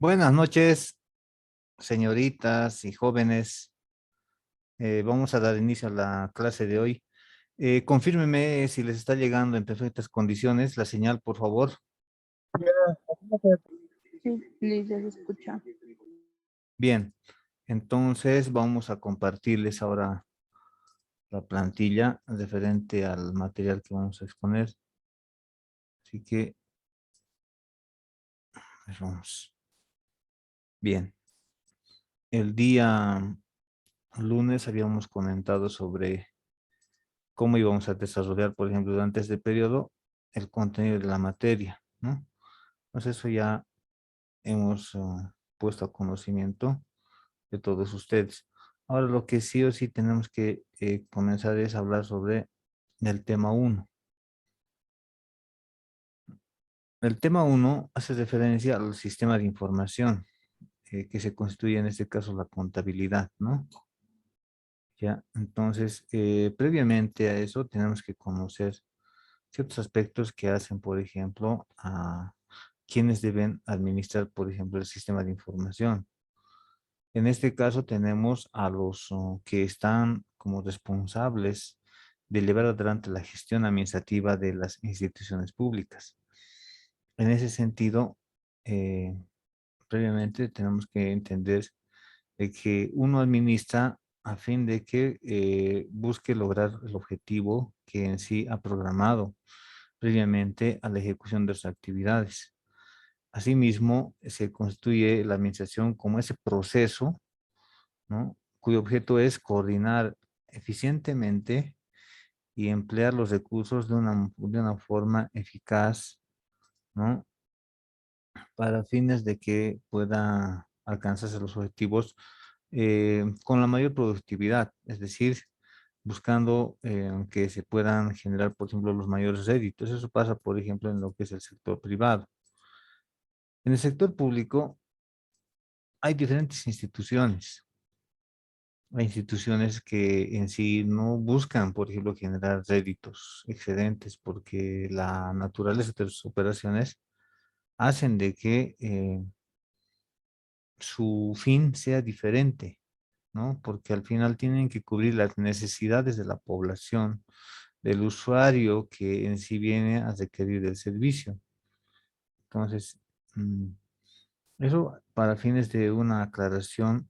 Buenas noches, señoritas y jóvenes. Vamos a dar inicio a la clase de hoy. Confírmeme si les está llegando en perfectas condiciones la señal, por favor. Sí, Liz, ya se escucha. Bien, entonces vamos a compartirles ahora la plantilla referente al material que vamos a exponer. Así que, pues vamos. Bien, el día lunes habíamos comentado sobre cómo íbamos a desarrollar, por ejemplo, durante este periodo, el contenido de la materia, ¿no? Entonces eso ya hemos puesto a conocimiento de todos ustedes. Ahora lo que sí o sí tenemos que comenzar es hablar sobre el tema uno. El tema uno hace referencia al sistema de información que se constituye en este caso la contabilidad, ¿no? Ya, entonces, previamente a eso tenemos que conocer ciertos aspectos que hacen, por ejemplo, a quienes deben administrar, por ejemplo, el sistema de información. En este caso tenemos a los que están como responsables de llevar adelante la gestión administrativa de las instituciones públicas. En ese sentido, eh, previamente tenemos que entender de que uno administra a fin de que busque lograr el objetivo que en sí ha programado previamente a la ejecución de sus actividades. Asimismo, se constituye la administración como ese proceso, ¿no? Cuyo objeto es coordinar eficientemente y emplear los recursos de una forma eficaz, ¿no? Para fines de que pueda alcanzarse los objetivos con la mayor productividad, es decir, buscando que se puedan generar, por ejemplo, los mayores réditos. Eso pasa, por ejemplo, en lo que es el sector privado. En el sector público hay diferentes instituciones. Hay instituciones que en sí no buscan, por ejemplo, generar réditos excedentes porque la naturaleza de sus operaciones hacen de que su fin sea diferente, ¿no? Porque al final tienen que cubrir las necesidades de la población, del usuario que en sí viene a requerir el servicio. Entonces, mm, eso para fines de una aclaración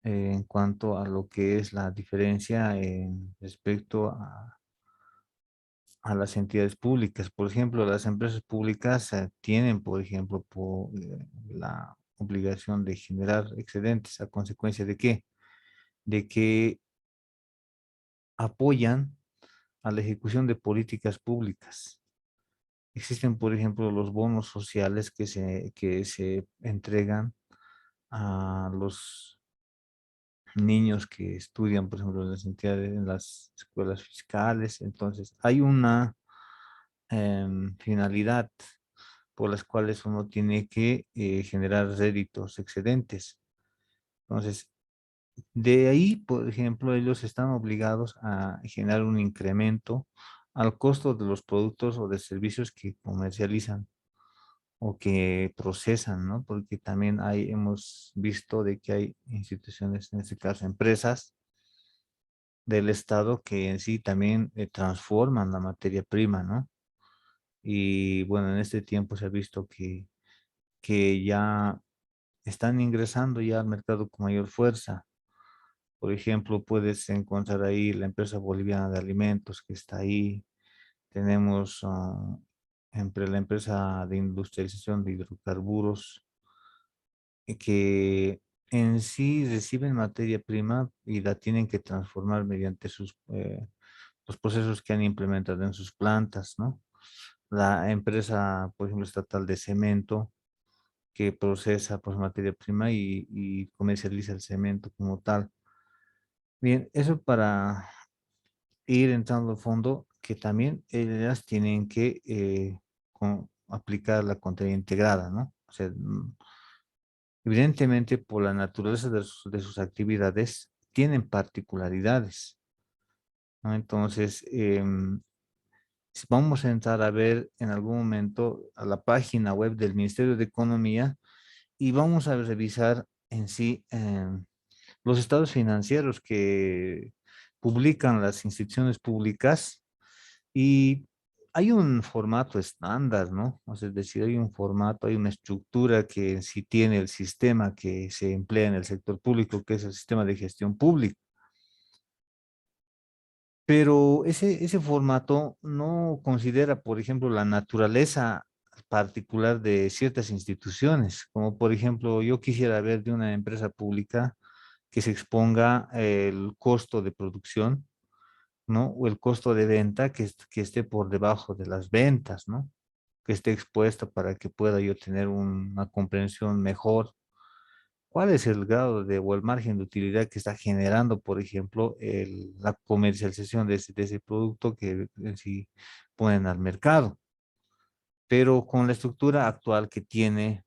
en cuanto a lo que es la diferencia respecto a las entidades públicas. Por ejemplo, las empresas públicas tienen, por ejemplo, la obligación de generar excedentes a consecuencia de qué? De que apoyan a la ejecución de políticas públicas. Existen, por ejemplo, los bonos sociales que se entregan a los niños que estudian, por ejemplo, en las entidades, en las escuelas fiscales. Entonces, hay una finalidad por las cuales uno tiene que generar réditos excedentes. Entonces, de ahí, por ejemplo, ellos están obligados a generar un incremento al costo de los productos o de servicios que comercializan o que procesan, ¿no? Porque también hemos visto de que hay instituciones, en este caso empresas del Estado que en sí también transforman la materia prima, ¿no? Y bueno, en este tiempo se ha visto que ya están ingresando ya al mercado con mayor fuerza. Por ejemplo, puedes encontrar ahí la empresa boliviana de alimentos que está ahí. Tenemos entre la empresa de industrialización de hidrocarburos que en sí reciben materia prima y la tienen que transformar mediante los procesos que han implementado en sus plantas, ¿no? La empresa, por ejemplo, estatal de cemento, que procesa pues, materia prima y comercializa el cemento como tal. Bien, eso para ir entrando a fondo, que también ellas tienen que aplicar la contabilidad integrada, ¿no? O sea, evidentemente por la naturaleza de sus actividades, tienen particularidades, ¿no? Entonces, si vamos a entrar a ver en algún momento a la página web del Ministerio de Economía, y vamos a revisar en sí los estados financieros que publican las instituciones públicas y hay un formato estándar, ¿no? O sea, es decir, hay un formato, hay una estructura que en sí tiene el sistema que se emplea en el sector público, que es el sistema de gestión pública. Pero ese formato no considera, por ejemplo, la naturaleza particular de ciertas instituciones, como por ejemplo, yo quisiera ver de una empresa pública que se exponga el costo de producción, ¿no? O el costo de venta que esté por debajo de las ventas, ¿no? Que esté expuesta para que pueda yo tener una comprensión mejor. ¿Cuál es el grado de o el margen de utilidad que está generando, por ejemplo, la comercialización de ese producto que en sí ponen al mercado? Pero con la estructura actual que tiene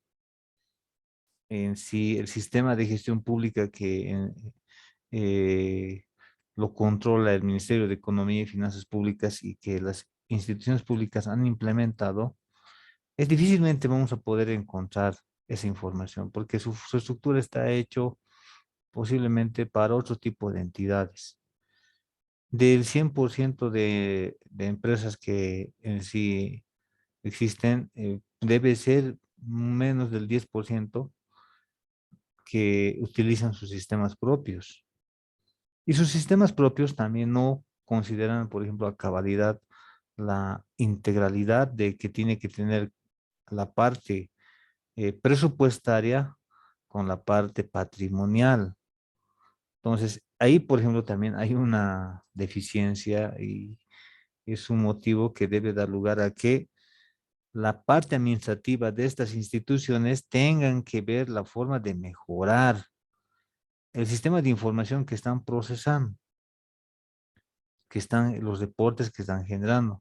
en sí el sistema de gestión pública que eh, lo controla el Ministerio de Economía y Finanzas Públicas y que las instituciones públicas han implementado, es difícilmente vamos a poder encontrar esa información porque su estructura está hecho posiblemente para otro tipo de entidades. Del 100% de empresas que en sí existen, debe ser menos del 10% que utilizan sus sistemas propios. Y sus sistemas propios también no consideran, por ejemplo, a cabalidad la integralidad de que tiene que tener la parte presupuestaria con la parte patrimonial. Entonces, ahí, por ejemplo, también hay una deficiencia y es un motivo que debe dar lugar a que la parte administrativa de estas instituciones tengan que ver la forma de mejorar el sistema de información que están procesando, que están los reportes que están generando,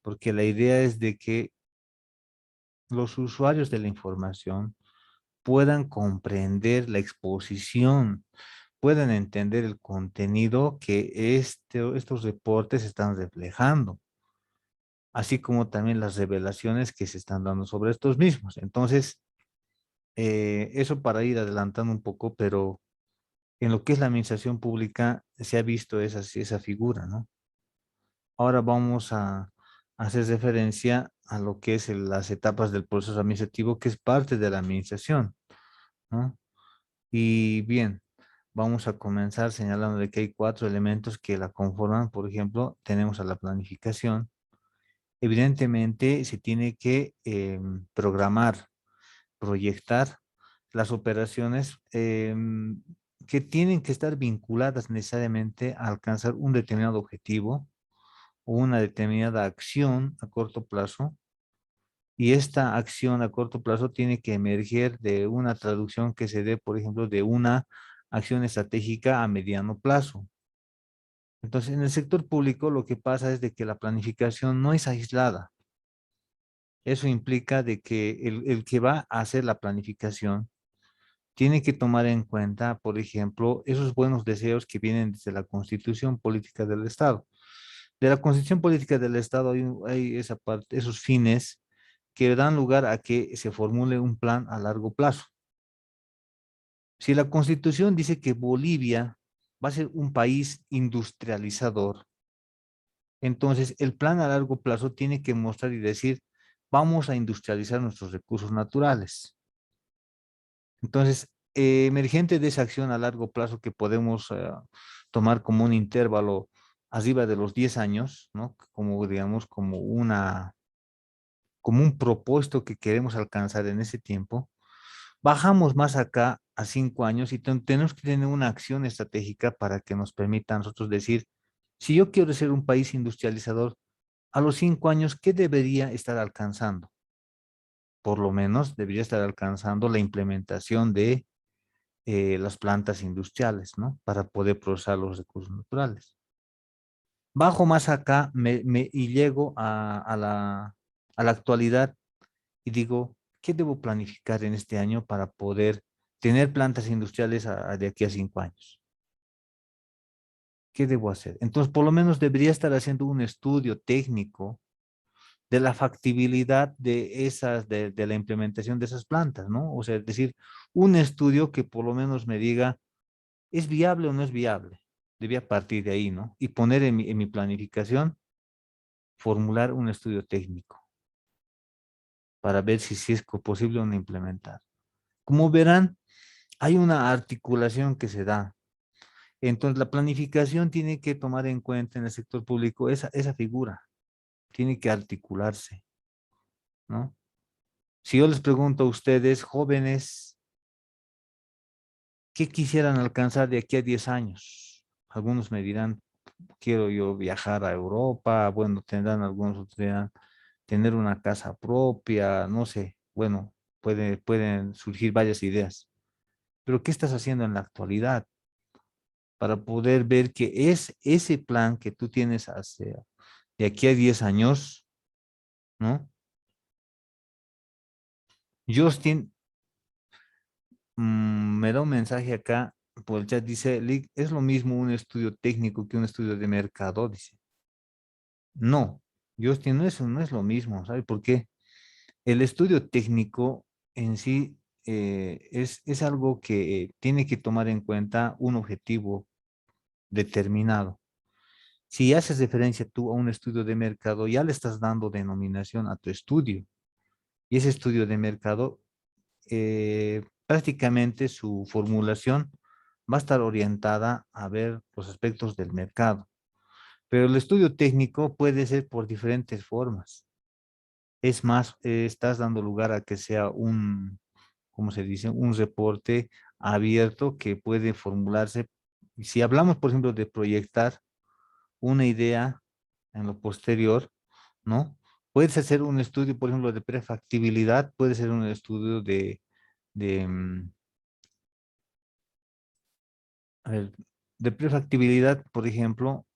porque la idea es de que los usuarios de la información puedan comprender la exposición, puedan entender el contenido que estos reportes están reflejando, así como también las revelaciones que se están dando sobre estos mismos. Entonces, eso para ir adelantando un poco, pero en lo que es la administración pública se ha visto esa figura, ¿no? Ahora vamos a hacer referencia a lo que es las etapas del proceso administrativo, que es parte de la administración, ¿no? Y bien, vamos a comenzar señalando de que hay 4 elementos que la conforman. Por ejemplo, tenemos a la planificación. Evidentemente, se tiene que programar, proyectar las operaciones que tienen que estar vinculadas necesariamente a alcanzar un determinado objetivo o una determinada acción a corto plazo. Y esta acción a corto plazo tiene que emerger de una traducción que se dé, por ejemplo, de una acción estratégica a mediano plazo. Entonces, en el sector público lo que pasa es de que la planificación no es aislada. Eso implica de que el que va a hacer la planificación tiene que tomar en cuenta, por ejemplo, esos buenos deseos que vienen desde la Constitución Política del Estado. De la Constitución Política del Estado hay esa parte, esos fines que dan lugar a que se formule un plan a largo plazo. Si la Constitución dice que Bolivia va a ser un país industrializador, entonces el plan a largo plazo tiene que mostrar y decir, vamos a industrializar nuestros recursos naturales. Entonces, emergente de esa acción a largo plazo que podemos tomar como un intervalo arriba de los 10 años, ¿no? Como digamos, como un propósito que queremos alcanzar en ese tiempo, bajamos más acá a 5 años y tenemos que tener una acción estratégica para que nos permita a nosotros decir, si yo quiero ser un país industrializador, a los 5 años, ¿qué debería estar alcanzando? Por lo menos debería estar alcanzando la implementación de las plantas industriales, ¿no? Para poder procesar los recursos naturales. Bajo más acá y llego a la actualidad y digo, ¿qué debo planificar en este año para poder tener plantas industriales de aquí a 5 años? ¿Qué debo hacer? Entonces, por lo menos debería estar haciendo un estudio técnico de la factibilidad de esas, de la implementación de esas plantas, ¿no? O sea, es decir, un estudio que por lo menos me diga, ¿es viable o no es viable? Debía partir de ahí, ¿no? Y poner en mi planificación, formular un estudio técnico para ver si es posible o no implementar. Como verán, hay una articulación que se da. Entonces, la planificación tiene que tomar en cuenta en el sector público esa figura, tiene que articularse, ¿no? Si yo les pregunto a ustedes, jóvenes, ¿qué quisieran alcanzar de aquí a 10 años? Algunos me dirán, quiero yo viajar a Europa, bueno, tendrán algunos otros dirán, tener una casa propia, no sé, bueno, pueden surgir varias ideas. Pero ¿qué estás haciendo en la actualidad para poder ver que es ese plan que tú tienes hacia de aquí a 10 años, ¿no? Justin me da un mensaje acá por el chat, dice, "Lick, es lo mismo un estudio técnico que un estudio de mercado", dice. No, Justin, no es lo mismo, ¿sabe por qué? El estudio técnico en sí es algo que tiene que tomar en cuenta un objetivo determinado. Si haces referencia tú a un estudio de mercado, ya le estás dando denominación a tu estudio. Y ese estudio de mercado, prácticamente su formulación va a estar orientada a ver los aspectos del mercado. Pero el estudio técnico puede ser por diferentes formas. Es más, estás dando lugar a que sea ¿cómo se dice? Un reporte abierto que puede formularse. Si hablamos, por ejemplo, de proyectar una idea en lo posterior, ¿no? Puedes hacer un estudio, por ejemplo, de prefactibilidad, puede ser un estudio de, mm, a ver, de prefactibilidad, por ejemplo,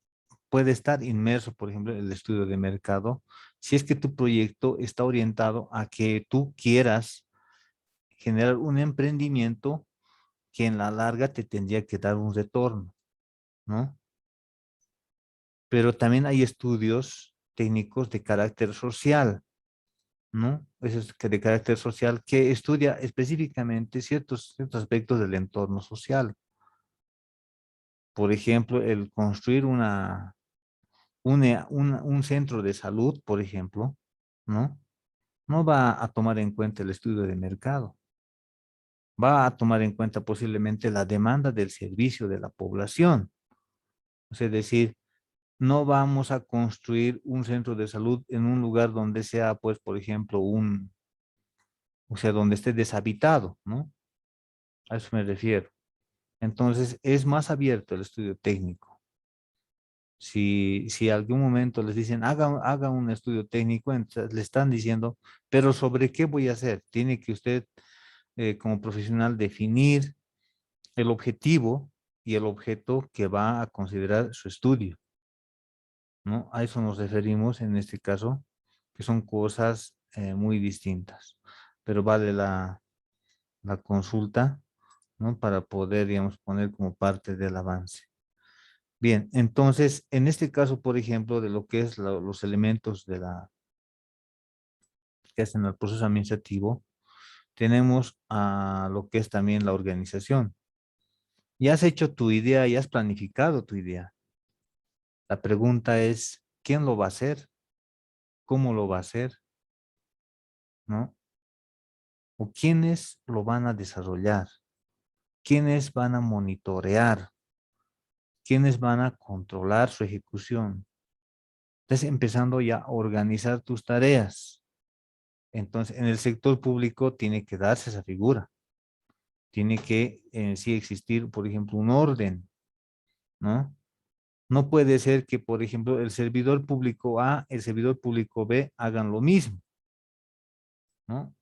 puede estar inmerso, por ejemplo, en el estudio de mercado, si es que tu proyecto está orientado a que tú quieras generar un emprendimiento que en la larga te tendría que dar un retorno, ¿no? Pero también hay estudios técnicos de carácter social, ¿no? Esos que de carácter social que estudia específicamente ciertos aspectos del entorno social. Por ejemplo, el construir un centro de salud, por ejemplo, ¿no? No va a tomar en cuenta el estudio de mercado, va a tomar en cuenta posiblemente la demanda del servicio de la población. Es decir, no vamos a construir un centro de salud en un lugar donde sea, pues, por ejemplo, o sea, donde esté deshabitado, ¿no? A eso me refiero. Entonces, es más abierto el estudio técnico. Si algún momento les dicen, haga un estudio técnico, entonces le están diciendo, pero ¿sobre qué voy a hacer? Tiene que usted, como profesional, definir el objetivo y el objeto que va a considerar su estudio, ¿no? A eso nos referimos en este caso, que son cosas muy distintas, pero vale la consulta, ¿no? Para poder, digamos, poner como parte del avance. Bien, entonces, en este caso, por ejemplo, de lo que es los elementos que hacen el proceso administrativo, tenemos a lo que es también la organización. Ya has hecho tu idea, ya has planificado tu idea. La pregunta es, ¿quién lo va a hacer? ¿Cómo lo va a hacer? ¿No? ¿O quiénes lo van a desarrollar? ¿Quiénes van a monitorear? ¿Quiénes van a controlar su ejecución? Entonces, empezando ya a organizar tus tareas. Entonces, en el sector público tiene que darse esa figura. Tiene que sí existir, por ejemplo, un orden, ¿no? No puede ser que, por ejemplo, el servidor público A, el servidor público B hagan lo mismo, ¿no?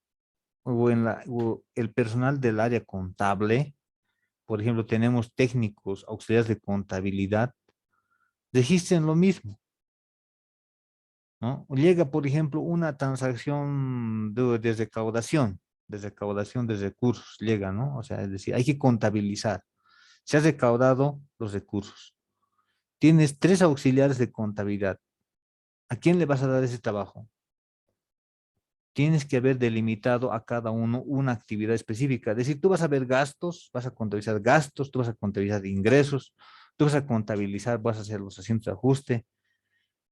O el personal del área contable, por ejemplo, tenemos técnicos, auxiliares de contabilidad, registren lo mismo, ¿no? Llega, por ejemplo, una transacción de recaudación de recursos, llega, ¿no? O sea, es decir, hay que contabilizar. Se ha recaudado los recursos. Tienes tres auxiliares de contabilidad. ¿A quién le vas a dar ese trabajo? tienes que haber delimitado a cada uno una actividad específica. Es decir, tú vas a ver gastos, vas a contabilizar gastos, tú vas a contabilizar ingresos, tú vas a contabilizar, vas a hacer los asientos de ajuste.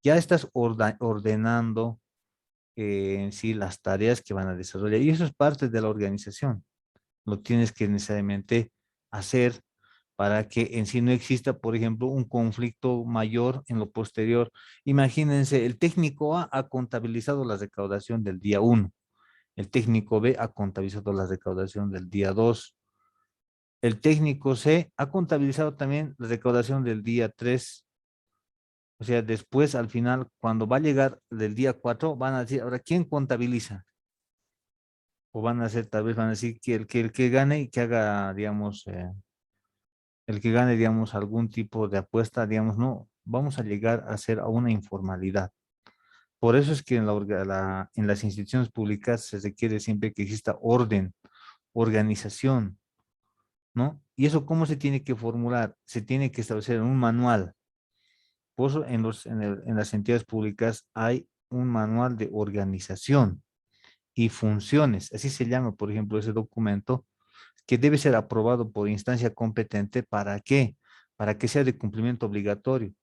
Ya estás ordenando en sí las tareas que van a desarrollar. Y eso es parte de la organización. Lo tienes que necesariamente hacer para que en sí no exista, por ejemplo, un conflicto mayor en lo posterior. Imagínense, el técnico A ha contabilizado la recaudación del día 1, el técnico B ha contabilizado la recaudación del día 2, el técnico C ha contabilizado también la recaudación del día 3. O sea, después, al final, cuando va a llegar del día 4, van a decir, ahora, ¿quién contabiliza? O van a hacer, tal vez van a decir que el que gane y que haga, digamos, el que gane, digamos, algún tipo de apuesta, digamos, no, vamos a llegar a ser a una informalidad. Por eso es que en las instituciones públicas se requiere siempre que exista orden, organización, ¿no? ¿Y eso cómo se tiene que formular? Se tiene que establecer en un manual. Por eso en las entidades públicas hay un manual de organización y funciones, así se llama, por ejemplo, ese documento, que debe ser aprobado por instancia competente. ¿Para qué? Para que sea de cumplimiento obligatorio.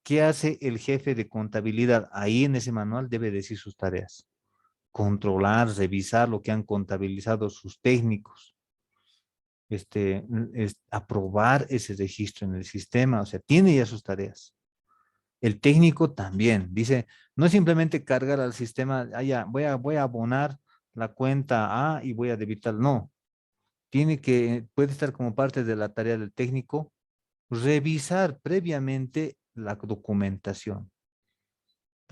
¿Qué hace el jefe de contabilidad? Ahí en ese manual debe decir sus tareas. Controlar, revisar lo que han contabilizado sus técnicos, aprobar ese registro en el sistema, o sea, tiene ya sus tareas. El técnico también, dice, no es simplemente cargar al sistema, ah, ya, voy a abonar la cuenta A y voy a debitar, no, puede estar como parte de la tarea del técnico, revisar previamente la documentación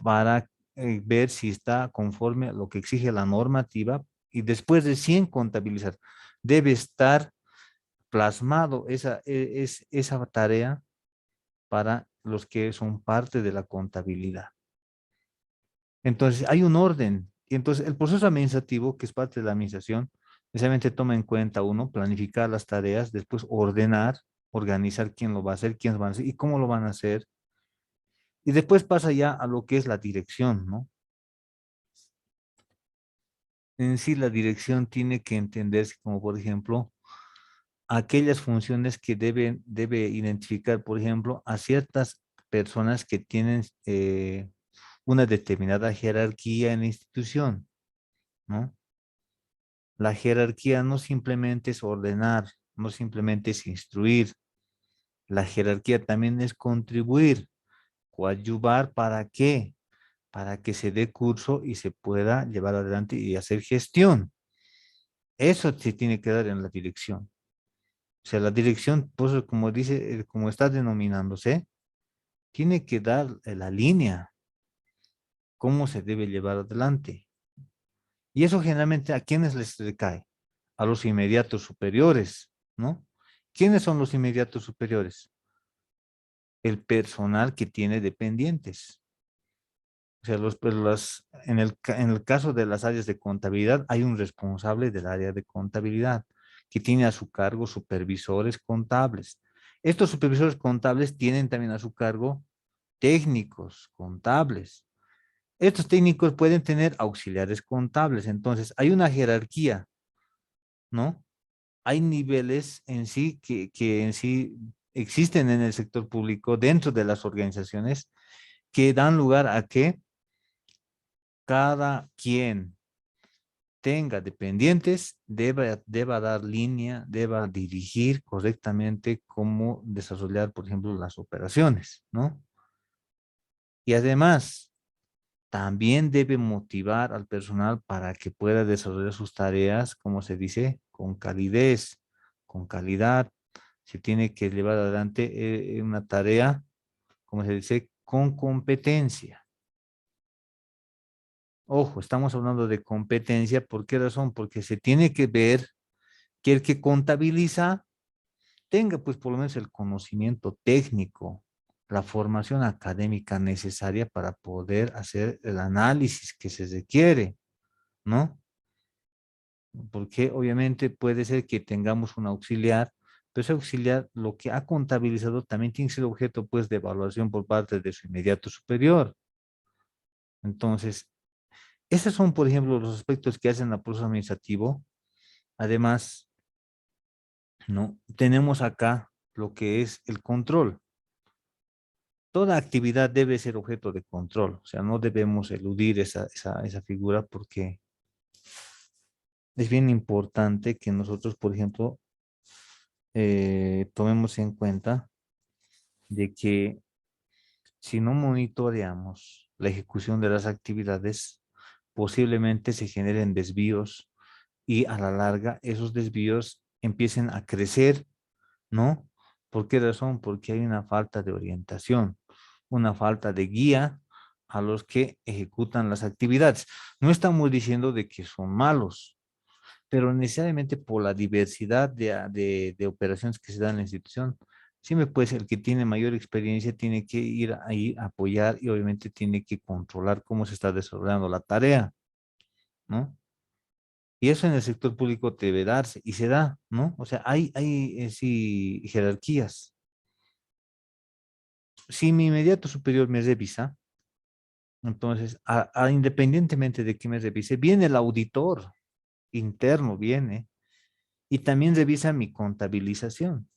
para ver si está conforme a lo que exige la normativa y después de 100 contabilizar. Debe estar plasmado esa tarea para los que son parte de la contabilidad. Entonces, hay un orden. Y entonces, el proceso administrativo, que es parte de la administración, necesariamente toma en cuenta uno, planificar las tareas, después ordenar, organizar quién lo va a hacer, quiénes van a hacer y cómo lo van a hacer. Y después pasa ya a lo que es la dirección, ¿no? En sí, la dirección tiene que entenderse como, por ejemplo, aquellas funciones que debe identificar, por ejemplo, a ciertas personas que tienen una determinada jerarquía en la institución, ¿no? La jerarquía no simplemente es ordenar, no simplemente es instruir. La jerarquía también es contribuir, coadyuvar. ¿Para qué? Para que se dé curso y se pueda llevar adelante y hacer gestión. Eso se tiene que dar en la dirección. O sea, la dirección, pues como dice, como está denominándose, tiene que dar la línea, cómo se debe llevar adelante. Y eso generalmente a quienes les recae, a los inmediatos superiores, ¿no? ¿Quiénes son los inmediatos superiores? El personal que tiene dependientes. O sea, en el caso de las áreas de contabilidad, hay un responsable del área de contabilidad que tiene a su cargo supervisores contables. Estos supervisores contables tienen también a su cargo técnicos contables. Estos técnicos pueden tener auxiliares contables. Entonces, hay una jerarquía, ¿no? Hay niveles en sí que en sí existen en el sector público, dentro de las organizaciones, que dan lugar a que cada quien tenga dependientes deba dar línea, deba dirigir correctamente cómo desarrollar, por ejemplo, las operaciones, ¿no? Y además, también debe motivar al personal para que pueda desarrollar sus tareas, como se dice, con calidez, con calidad. Se tiene que llevar adelante una tarea, como se dice, con competencia. Ojo, estamos hablando de competencia. ¿Por qué razón? Porque se tiene que ver que el que contabiliza tenga pues por lo menos el conocimiento técnico, la formación académica necesaria para poder hacer el análisis que se requiere, ¿no? Porque obviamente puede ser que tengamos un auxiliar, pero ese auxiliar lo que ha contabilizado también tiene que ser objeto pues de evaluación por parte de su inmediato superior. Entonces, Esos son, por ejemplo, los aspectos que hacen el proceso administrativo. Además, ¿no? Tenemos acá lo que es el control. Toda actividad debe ser objeto de control, o sea, no debemos eludir esa figura porque es bien importante que nosotros, por ejemplo, tomemos en cuenta de que si no monitoreamos la ejecución de las actividades, posiblemente se generen desvíos y a la larga esos desvíos empiecen a crecer, ¿no? ¿Por qué razón? Porque hay una falta de orientación, una falta de guía a los que ejecutan las actividades. No estamos diciendo de que son malos, pero necesariamente por la diversidad de operaciones que se dan en la institución, siempre pues el que tiene mayor experiencia tiene que ir ahí a apoyar y obviamente tiene que controlar cómo se está desarrollando la tarea, ¿no? Y eso en el sector público debe darse y se da, ¿no? O sea, hay sí jerarquías. Si mi inmediato superior me revisa, entonces, independientemente de que me revise, viene el auditor interno, viene, y también revisa mi contabilización,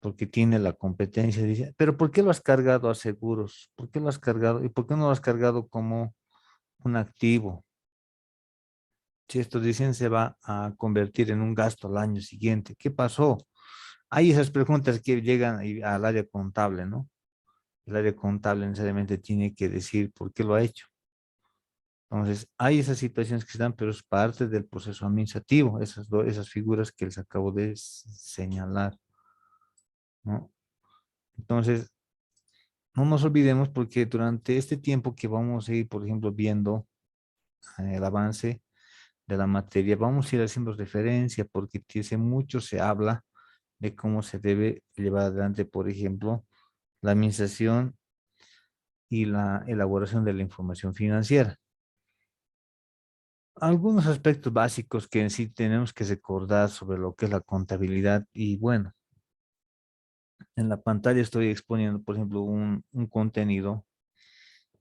porque tiene la competencia. Dice, pero ¿por qué lo has cargado a seguros? ¿Por qué lo has cargado? ¿Y por qué no lo has cargado como un activo? Si esto dicen se va a convertir en un gasto al año siguiente, ¿qué pasó? Hay esas preguntas que llegan al área contable, ¿no? El área contable necesariamente tiene que decir por qué lo ha hecho. Entonces, hay esas situaciones que se dan, pero es parte del proceso administrativo, esas figuras que les acabo de señalar, ¿no? Entonces, no nos olvidemos porque durante este tiempo que vamos a ir, por ejemplo, viendo el avance de la materia, vamos a ir haciendo referencia porque hace mucho se habla de cómo se debe llevar adelante, por ejemplo, la administración y la elaboración de la información financiera. Algunos aspectos básicos que en sí tenemos que recordar sobre lo que es la contabilidad y bueno, en la pantalla estoy exponiendo, por ejemplo, un contenido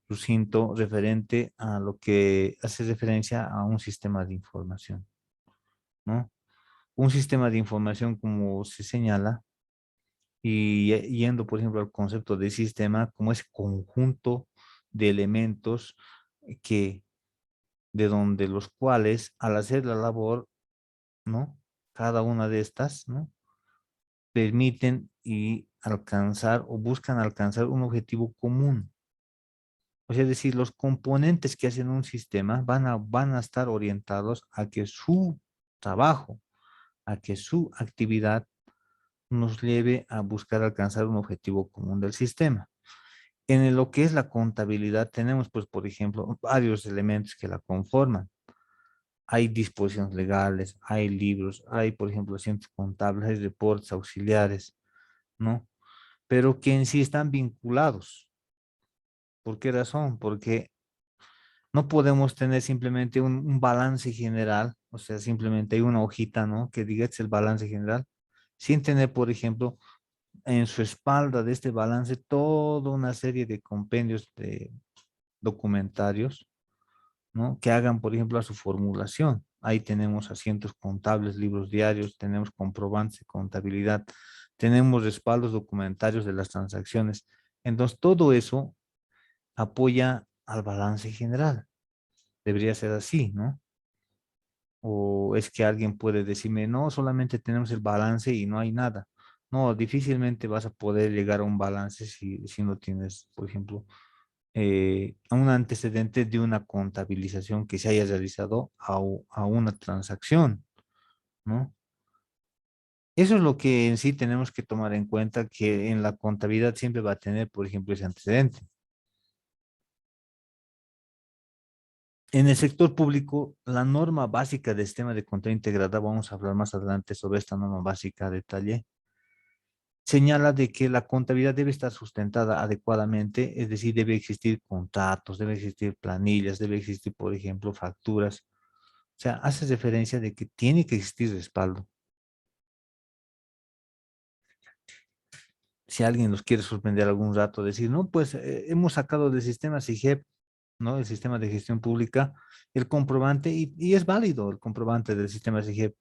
sucinto referente a lo que hace referencia a un sistema de información, ¿no? Un sistema de información, como se señala, y yendo, por ejemplo, al concepto de sistema, como ese conjunto de elementos que, de donde los cuales, al hacer la labor, ¿no? Cada una de estas, ¿no? Permiten y alcanzar o buscan alcanzar un objetivo común. O sea, es decir, los componentes que hacen un sistema van a estar orientados a que su trabajo, a que su actividad nos lleve a buscar alcanzar un objetivo común del sistema. Lo que es la contabilidad, tenemos, pues, por ejemplo, varios elementos que la conforman. Hay disposiciones legales, hay libros, hay, por ejemplo, asientos contables, hay reportes auxiliares, ¿no? Pero que en sí están vinculados. ¿Por qué razón? Porque no podemos tener simplemente un balance general, o sea, simplemente hay una hojita, ¿no? Que diga este es el balance general, sin tener, por ejemplo, en su espalda de este balance toda una serie de compendios de documentarios, ¿no? Que hagan, por ejemplo, a su formulación. Ahí tenemos asientos contables, libros diarios, tenemos comprobantes de contabilidad, tenemos respaldos documentarios de las transacciones. Entonces, todo eso apoya al balance general. Debería ser así, ¿no? O es que alguien puede decirme, no, solamente tenemos el balance y no hay nada. No, difícilmente vas a poder llegar a un balance si no tienes, por ejemplo, un antecedente de una contabilización que se haya realizado a una transacción, ¿no? Eso es lo que en sí tenemos que tomar en cuenta, que en la contabilidad siempre va a tener, por ejemplo, ese antecedente. En el sector público, la norma básica del sistema de contabilidad integrada, vamos a hablar más adelante sobre esta norma básica a detalle, señala de que la contabilidad debe estar sustentada adecuadamente, es decir, debe existir contratos, debe existir planillas, debe existir, por ejemplo, facturas. O sea, hace referencia de que tiene que existir respaldo. Si alguien los quiere sorprender algún rato, decir, no, pues hemos sacado del sistema SIGEP, ¿no? El sistema de gestión pública, el comprobante, y es válido el comprobante del sistema SIGEP,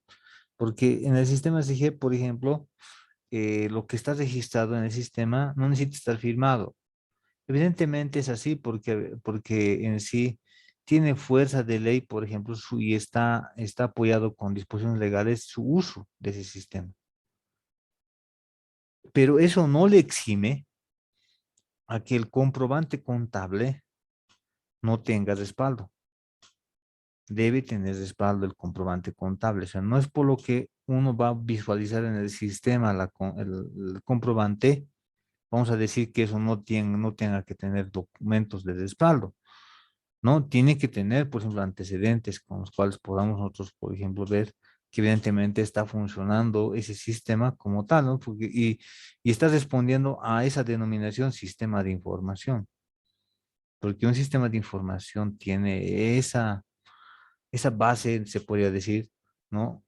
porque en el sistema SIGEP, por ejemplo, lo que está registrado en el sistema no necesita estar firmado. Evidentemente es así porque en sí tiene fuerza de ley, por ejemplo, y está apoyado con disposiciones legales su uso de ese sistema. Pero eso no le exime a que el comprobante contable no tenga respaldo. Debe tener respaldo el comprobante contable. O sea, no es por lo que uno va a visualizar en el sistema el comprobante, vamos a decir que eso no tenga que tener documentos de respaldo. ¿No? Tiene que tener, por ejemplo, antecedentes con los cuales podamos nosotros, por ejemplo, ver que evidentemente está funcionando ese sistema como tal, ¿no? Y está respondiendo a esa denominación sistema de información, porque un sistema de información tiene esa base, se podría decir, ¿no?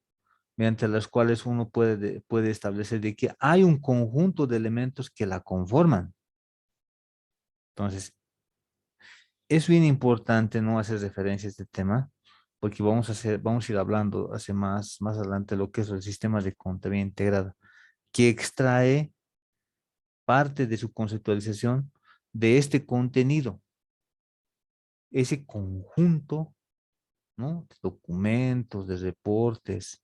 Mediante las cuales uno puede establecer de que hay un conjunto de elementos que la conforman. Entonces, es bien importante no hacer referencia a este tema, porque vamos a ir hablando más adelante lo que es el sistema de contabilidad integrada, que extrae parte de su conceptualización de este contenido, ese conjunto, ¿no? De documentos, de reportes,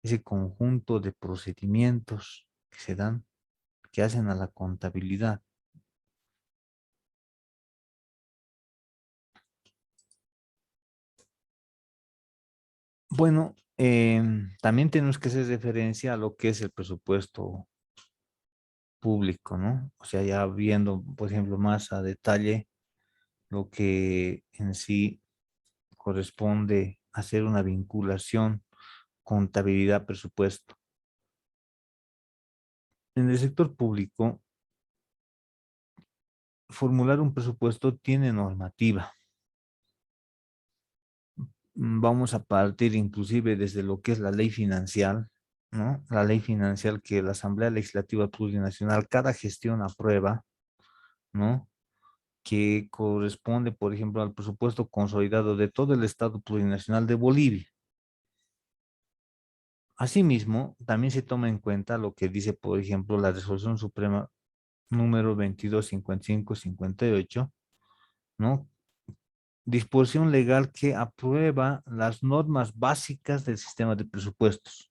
ese conjunto de procedimientos que se dan, que hacen a la contabilidad. Bueno, también tenemos que hacer referencia a lo que es el presupuesto público, ¿no? O sea, ya viendo, por ejemplo, más a detalle lo que en sí corresponde hacer una vinculación contabilidad-presupuesto. En el sector público, formular un presupuesto tiene normativa. Vamos a partir inclusive desde lo que es la ley financiera, ¿no? La ley financiera que la Asamblea Legislativa Plurinacional, cada gestión aprueba, ¿no? Que corresponde, por ejemplo, al presupuesto consolidado de todo el Estado Plurinacional de Bolivia. Asimismo, también se toma en cuenta lo que dice, por ejemplo, la Resolución Suprema número 2255-58, ¿no? Disposición legal que aprueba las normas básicas del sistema de presupuestos,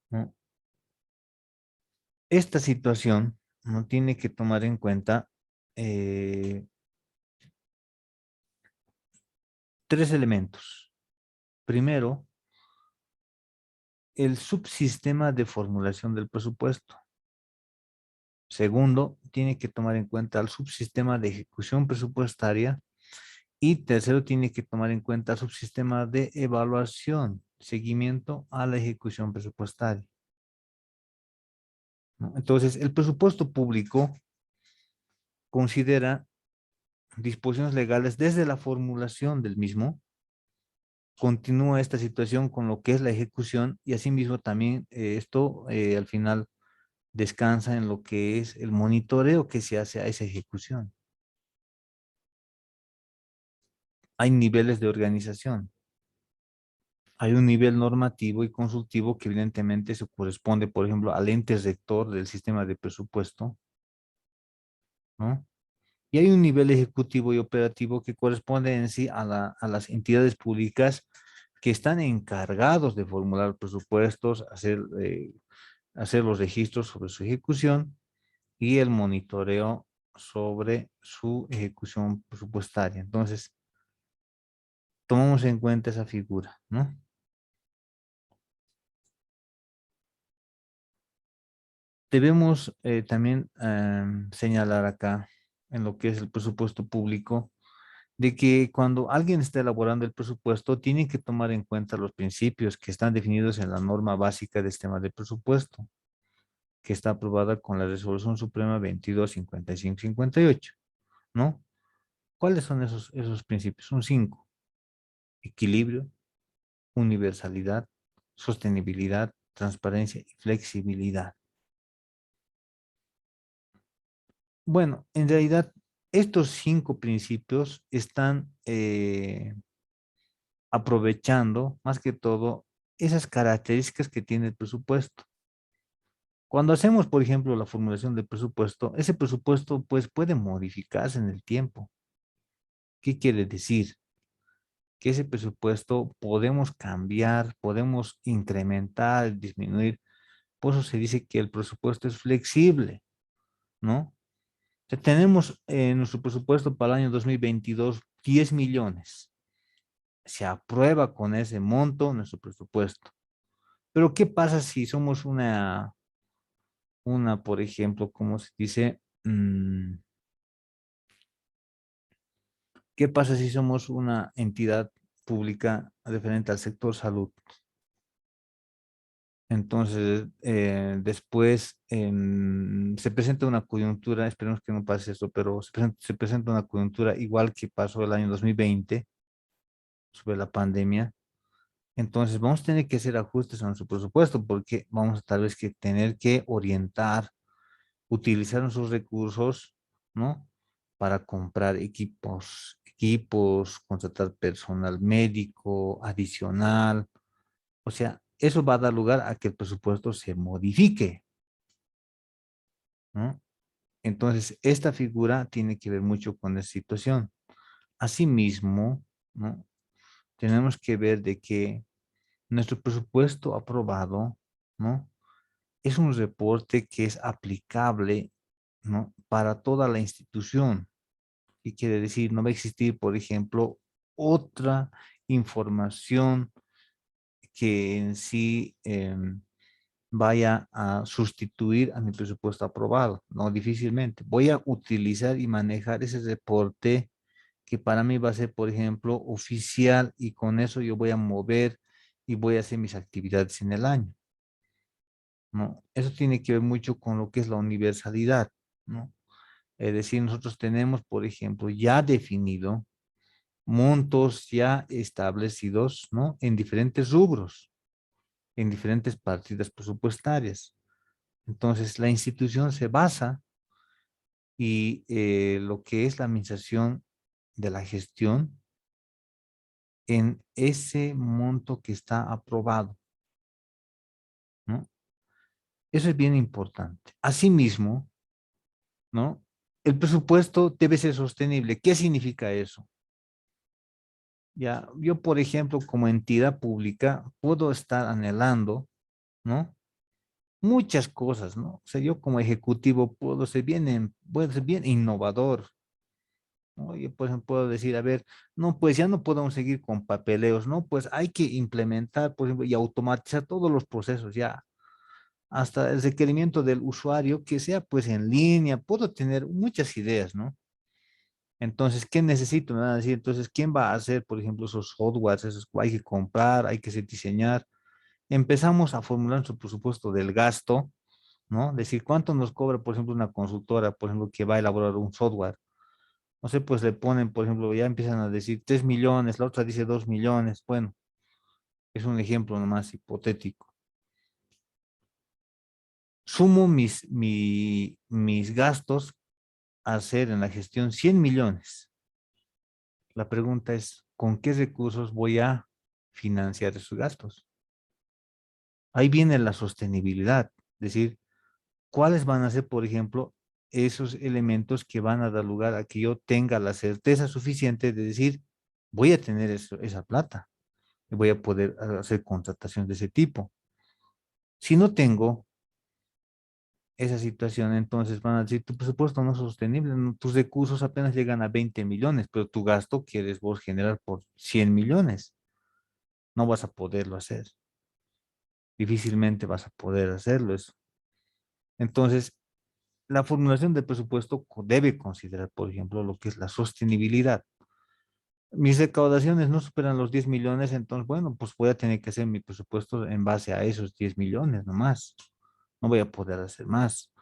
¿no? Esta situación no tiene que tomar en cuenta eh, tres elementos. Primero, el subsistema de formulación del presupuesto. Segundo, tiene que tomar en cuenta el subsistema de ejecución presupuestaria. Y tercero, tiene que tomar en cuenta el subsistema de evaluación, seguimiento a la ejecución presupuestaria, ¿no? Entonces, el presupuesto público considera disposiciones legales desde la formulación del mismo, continúa esta situación con lo que es la ejecución y asimismo también esto al final descansa en lo que es el monitoreo que se hace a esa ejecución. Hay niveles de organización. Hay un nivel normativo y consultivo que evidentemente se corresponde, por ejemplo, al ente rector del sistema de presupuesto, ¿no? Y hay un nivel ejecutivo y operativo que corresponde en sí a las entidades públicas que están encargados de formular presupuestos, hacer los registros sobre su ejecución y el monitoreo sobre su ejecución presupuestaria. Entonces, tomamos en cuenta esa figura, ¿no? Debemos también señalar acá, en lo que es el presupuesto público, de que cuando alguien está elaborando el presupuesto, tiene que tomar en cuenta los principios que están definidos en la norma básica del sistema de presupuesto, que está aprobada con la Resolución Suprema 2255-58, ¿no? ¿Cuáles son esos principios? Son cinco: equilibrio, universalidad, sostenibilidad, transparencia y flexibilidad. Bueno, en realidad estos 5 principios están aprovechando más que todo esas características que tiene el presupuesto. Cuando hacemos, por ejemplo, la formulación del presupuesto, ese presupuesto pues puede modificarse en el tiempo. ¿Qué quiere decir? Que ese presupuesto podemos cambiar, podemos incrementar, disminuir. Por eso se dice que el presupuesto es flexible, ¿no? O sea, tenemos en nuestro presupuesto para el año 2022 10 millones. Se aprueba con ese monto nuestro presupuesto. Pero ¿qué pasa si somos por ejemplo, ¿cómo se dice? ¿Qué pasa si somos una entidad pública referente al sector salud? Entonces, después se presenta una coyuntura, esperemos que no pase eso, pero se presenta una coyuntura igual que pasó el año 2020 sobre la pandemia. Entonces, vamos a tener que hacer ajustes a nuestro presupuesto porque vamos a tal vez que tener que orientar, utilizar nuestros recursos, ¿no? Para comprar equipos, contratar personal médico adicional. O sea, eso va a dar lugar a que el presupuesto se modifique, ¿no? Entonces, esta figura tiene que ver mucho con esta situación. Asimismo, ¿no? Tenemos que ver de que nuestro presupuesto aprobado, ¿no? Es un reporte que es aplicable, ¿no? Para toda la institución. ¿Qué quiere decir? No va a existir, por ejemplo, otra información que en sí vaya a sustituir a mi presupuesto aprobado. No, difícilmente. Voy a utilizar y manejar ese reporte que para mí va a ser, por ejemplo, oficial y con eso yo voy a mover y voy a hacer mis actividades en el año, ¿no? Eso tiene que ver mucho con lo que es la universalidad, ¿no? Es decir, nosotros tenemos, por ejemplo, ya definido montos ya establecidos, ¿no? En diferentes rubros, en diferentes partidas presupuestarias. Entonces, la institución se basa y lo que es la administración de la gestión en ese monto que está aprobado, ¿no? Eso es bien importante. Asimismo, ¿no? El presupuesto debe ser sostenible. ¿Qué significa eso? Ya, yo, por ejemplo, como entidad pública, puedo estar anhelando, ¿no? Muchas cosas, ¿no? O sea, yo como ejecutivo puedo ser bien innovador, ¿no? Yo, por ejemplo, puedo decir, a ver, no, pues ya no podemos seguir con papeleos, ¿no? Pues hay que implementar, por ejemplo, y automatizar todos los procesos, ya, hasta el requerimiento del usuario, que sea pues en línea, puedo tener muchas ideas, ¿no? Entonces, ¿qué necesito? Me van a decir, entonces, ¿quién va a hacer, por ejemplo, esos softwares? Esos hay que comprar, hay que diseñar. Empezamos a formular nuestro presupuesto del gasto, ¿no? Decir, ¿cuánto nos cobra, por ejemplo, una consultora, por ejemplo, que va a elaborar un software? No sé, pues le ponen, por ejemplo, ya empiezan a decir 3 millones, la otra dice 2 millones. Bueno, es un ejemplo nomás hipotético. Sumo mis gastos a hacer en la gestión 100 millones. La pregunta es, ¿con qué recursos voy a financiar esos gastos? Ahí viene la sostenibilidad, es decir, ¿cuáles van a ser, por ejemplo, esos elementos que van a dar lugar a que yo tenga la certeza suficiente de decir, voy a tener esa plata y voy a poder hacer contrataciones de ese tipo? Si no tengo esa situación, entonces van a decir, tu presupuesto no es sostenible, tus recursos apenas llegan a 20 millones, pero tu gasto quieres vos generar por 100 millones. No vas a poderlo hacer. Difícilmente vas a poder hacerlo eso. Entonces, la formulación del presupuesto debe considerar, por ejemplo, lo que es la sostenibilidad. Mis recaudaciones no superan los 10 millones, entonces, bueno, pues voy a tener que hacer mi presupuesto en base a esos 10 millones nomás. No voy a poder hacer más.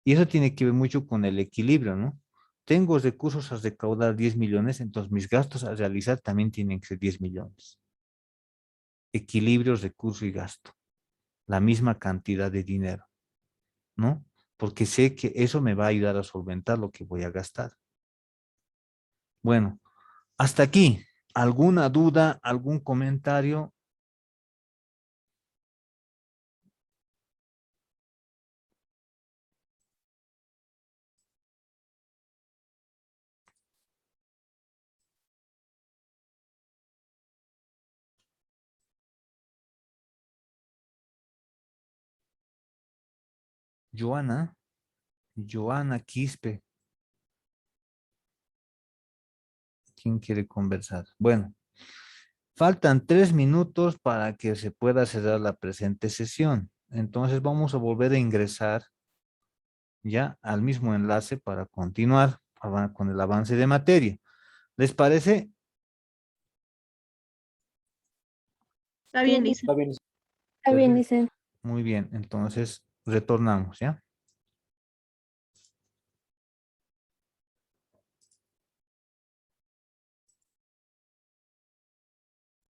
Y eso tiene que ver mucho con el equilibrio, ¿no? Tengo recursos a recaudar 10 millones, entonces mis gastos a realizar también tienen que ser 10 millones. Equilibrio, recurso y gasto. La misma cantidad de dinero, ¿no? Porque sé que eso me va a ayudar a solventar lo que voy a gastar. Bueno, hasta aquí. ¿Alguna duda, algún comentario? Joana, Joana Quispe. ¿Quién quiere conversar? Bueno, faltan 3 minutos para que se pueda cerrar la presente sesión. Entonces vamos a volver a ingresar ya al mismo enlace para continuar con el avance de materia. ¿Les parece? Está bien, Lisa. Está bien, dice. Muy bien, entonces retornamos, ¿ya?